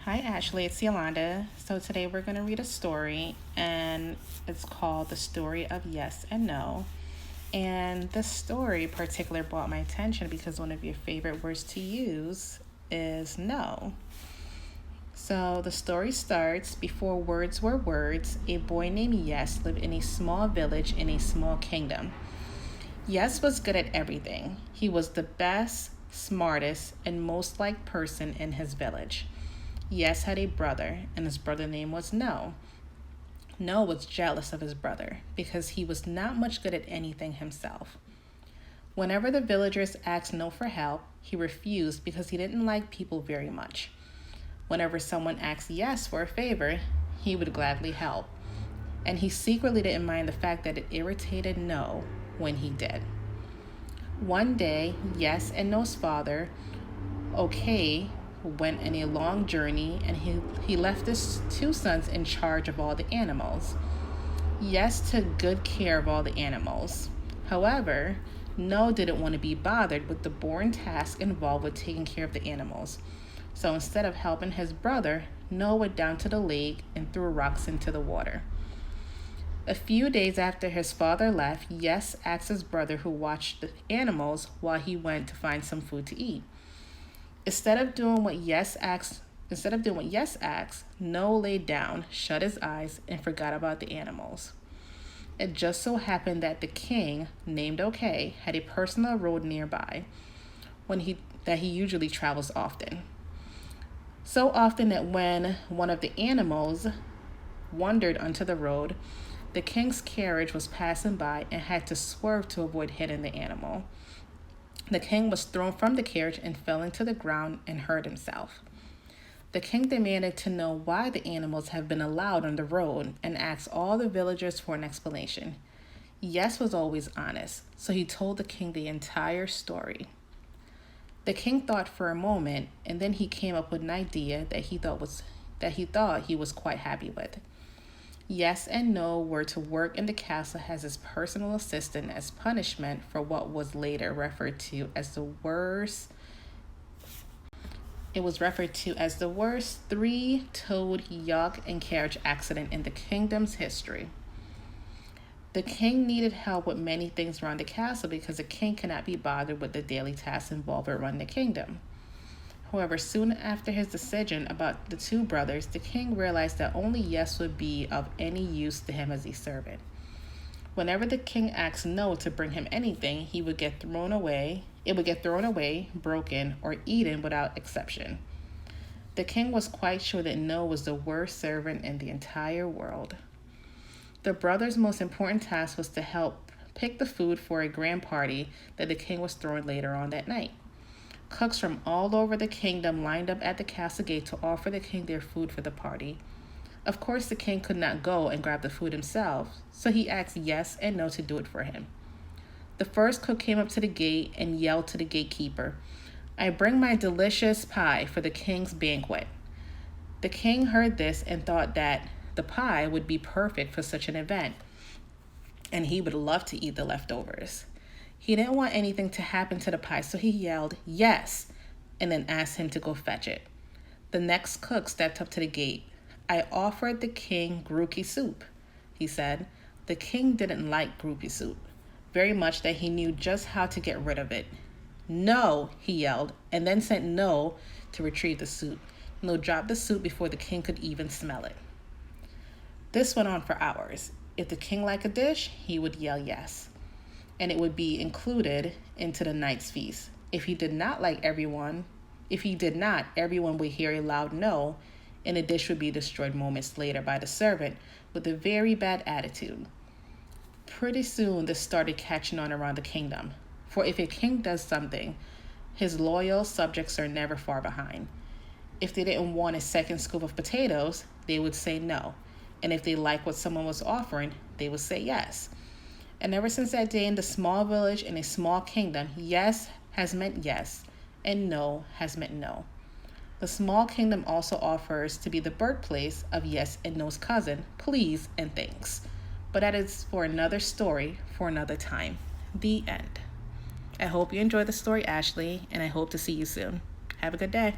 Hi, Ashley. It's Yolanda. So today we're going to read a story, and it's called The Story of Yes and No. And this story particular brought my attention because one of your favorite words to use is no. So the story starts before words were words, a boy named Yes lived in a small village in a small kingdom. Yes was good at everything. He was the best, smartest, and most liked person in his village. Yes had a brother, and his brother's name was No. No was jealous of his brother because he was not much good at anything himself. Whenever the villagers asked No for help, he refused because he didn't like people very much. Whenever someone asked Yes for a favor, he would gladly help. And he secretly didn't mind the fact that it irritated No when he did. One day, Yes and No's father, Okay, went on a long journey and he left his two sons in charge of all the animals. Yes took good care of all the animals. However, No didn't want to be bothered with the boring task involved with taking care of the animals. So instead of helping his brother, No went down to the lake and threw rocks into the water. A few days after his father left, Yes asked his brother who watched the animals while he went to find some food to eat. Instead of doing what Yes asked, No laid down, shut his eyes, and forgot about the animals. It just so happened that the king, named Okay, had a personal road nearby that he usually travels often. So often that when one of the animals wandered onto the road, the king's carriage was passing by and had to swerve to avoid hitting the animal. The king was thrown from the carriage and fell into the ground and hurt himself. The king demanded to know why the animals had been allowed on the road and asked all the villagers for an explanation. Yes was always honest, so he told the king the entire story. The king thought for a moment, and then he came up with an idea that he thought he was quite happy with. Yes and No were to work in the castle as his personal assistant as punishment for what was later referred to as the worst. It was referred to as the worst three-toed yacht and carriage accident in the kingdom's history. The king needed help with many things around the castle because the king could not be bothered with the daily tasks involved with running the kingdom. However, soon after his decision about the two brothers, the king realized that only Yes would be of any use to him as a servant. Whenever the king asked No to bring him anything, it would get thrown away, broken, or eaten without exception. The king was quite sure that No was the worst servant in the entire world. The brothers' most important task was to help pick the food for a grand party that the king was throwing later on that night. Cooks from all over the kingdom lined up at the castle gate to offer the king their food for the party. Of course, the king could not go and grab the food himself, so he asked Yes and No to do it for him. The first cook came up to the gate and yelled to the gatekeeper, "I bring my delicious pie for the king's banquet." The king heard this and thought that the pie would be perfect for such an event, and he would love to eat the leftovers. He didn't want anything to happen to the pie, so he yelled, "Yes," and then asked him to go fetch it. The next cook stepped up to the gate. "I offered the king groupie soup," he said. The king didn't like groupie soup very much, that he knew just how to get rid of it. "No," he yelled, and then sent No to retrieve the soup. No dropped the soup before the king could even smell it. This went on for hours. If the king liked a dish, he would yell yes, and it would be included into the night's feast. If he did not, everyone would hear a loud no, and the dish would be destroyed moments later by the servant with a very bad attitude. Pretty soon, this started catching on around the kingdom, for if a king does something, his loyal subjects are never far behind. If they didn't want a second scoop of potatoes, they would say no, and if they liked what someone was offering, they would say yes. And ever since that day in the small village in a small kingdom, yes has meant yes, and no has meant no. The small kingdom also offers to be the birthplace of Yes and No's cousin, Please and Thanks. But that is for another story for another time. The end. I hope you enjoyed the story, Ashley, and I hope to see you soon. Have a good day.